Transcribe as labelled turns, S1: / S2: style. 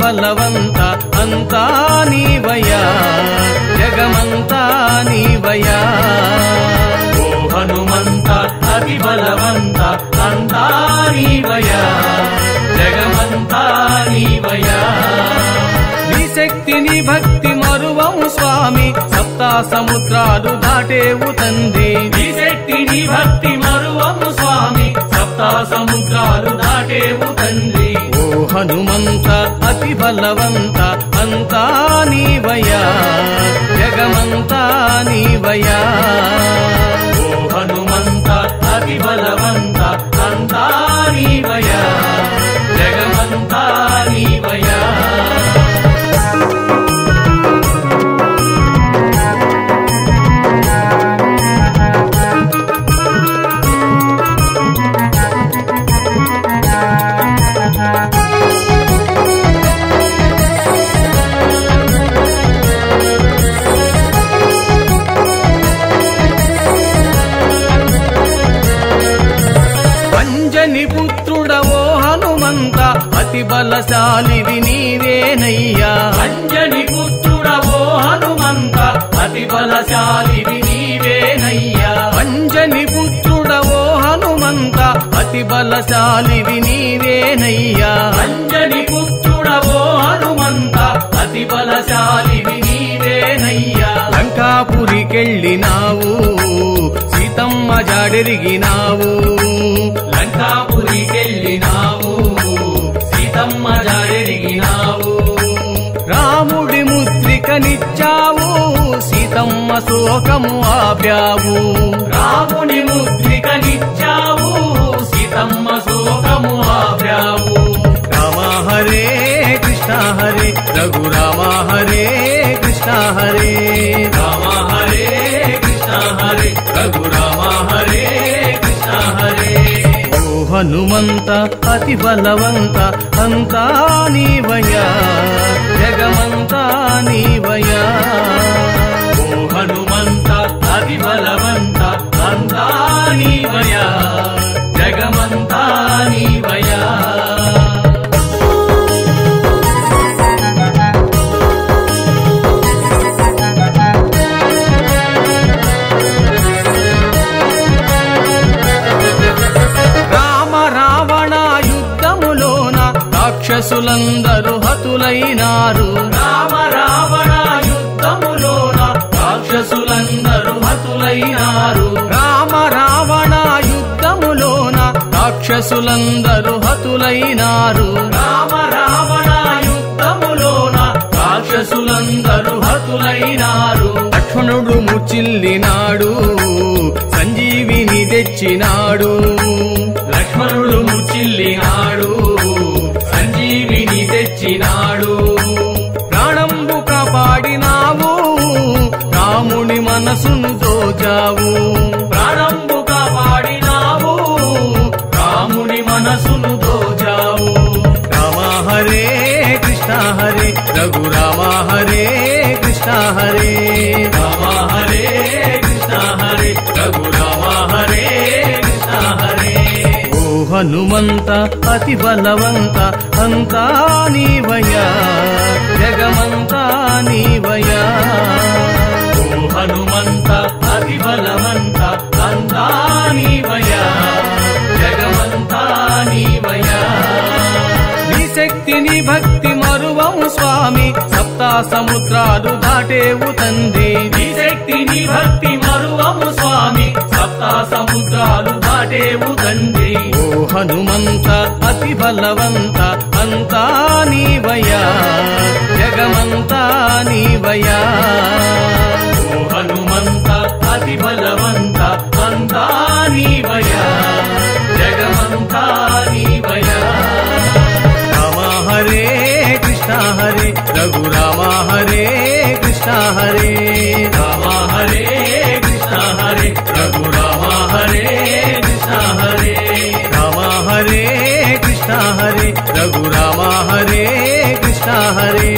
S1: బలవంత అంతా నీవయ్యా జగమంతా నీవయ్యా
S2: ఓ హనుమంత అతి బలవంత అంతా నీవయ్యా జగమంతా నీవయ్యా
S1: నీ శక్తిని భక్తి మరువం స్వామి సప్తా సముద్రాలు దాటేవు తండ్రి
S2: నీ శక్తిని భక్తి మరువము స్వామి సప్తా సముద్రాలు దాటేవు తండ్రి
S1: ఓ హనుమంత అతి బలవంత అంతా నీవయ్యా జగమంతా నీవయ్యా
S2: ఓ హనుమంత అతి బలవంత అంతా నీవయ్యా జగమంతా నీవయ్యా
S1: అంజని పుత్రుడవో హనుమంత అతి బలశాలివి నీవేనయ్యా
S2: అంజని పుత్రుడవో హనుమంత అతి బలశాలివి నీవేనయ్యా
S1: అంజని పుత్రుడవో హనుమంత అతి బలశాలివి నీవేనయ్యా
S2: అంజని పుత్రుడవో హనుమంత అతి బలశాలివి నీవేనయ్యా
S1: లంకాపురికెళ్ళినావు సీతమ్మ జాడెరిగినావు
S2: లంకాపురికెళ్ళినావు సీతమ్మ జాడెరిగినావు
S1: రాముడి ముద్రికనిచ్చావు సీతమ్మ శోకము ఆప్యావు
S2: రాముని ముద్రికనిచ్చావు సీతమ్మ శోకము ఆప్యావు
S1: రామ హరే కృష్ణ హరే రఘురామ హరే కృష్ణ హరే
S2: రామ హరే కృష్ణ హరే రఘురామ హరే కృష్ణ హరే
S1: ఓ హనుమంత అతి బలవంత అంతా నీవయ్యా జగమంతా నీవయ్యా
S2: ఓ హనుమంత అతి బలవంత అంతా నీవయ్యా జగమంతా నీవయ్యా
S1: రాక్షసులందరూ హతులైనారు
S2: రామ రావణ యుద్ధములోన రాక్షసులందరూ హతులైనారు
S1: రామ రావణ యుద్ధములోన రాక్షసులందరూ హతులైనారు
S2: రామ రావణ యుద్ధములోన రాక్షసులందరూ హతులైనారు
S1: లక్ష్మణుడు ముచ్చిల్లినాడు సంజీవిని తెచ్చినాడు
S2: లక్ష్మణుడు ముచ్చిల్లినాడు సంజీవిని తెచ్చినాడు
S1: ప్రాణంబు కాపాడినావు రాముని మనసును దోచావు
S2: ప్రాణంబు కాపాడినావు రాముని మనసును దోచావు
S1: రామ హరే కృష్ణ హరే రఘురామ హరే కృష్ణ హరే
S2: రామ హరే కృష్ణ హరే రఘురామ హరే కృష్ణ హరే
S1: ఓ హనుమంత అతి బలవంత అంతా నీవయ్యా జగమంతా నీవయ్యా
S2: ఓ హనుమంత అతి బలవంత అంతా నీవయ్యా జగమంతా నీవయ్యా
S1: నీ శక్తిని భక్తి మరువం స్వామి సప్తా సముద్రాలు దాటేవు తండ్రి
S2: నీ శక్తిని భక్తి మరువము స్వామి సప్తా సముద్రాలు దాటేవు తండ్రి
S1: ఓ హనుమంత అతి బలవంత అంతా నీవయ్యా జగమంతా నీవయ్యా
S2: ఓ హనుమంత అతి బలవంత అంతా నీవయ్యా జగమంతా నీవయ్యా
S1: రామ హరే కృష్ణ హరే రఘురామ హరే కృష్ణ హరే
S2: రామ హరే కృష్ణ హరే రఘురామ హరే కృష్ణ హరే
S1: రామ హరే కృష్ణ హరే రఘురామ హరే కృష్ణ హరే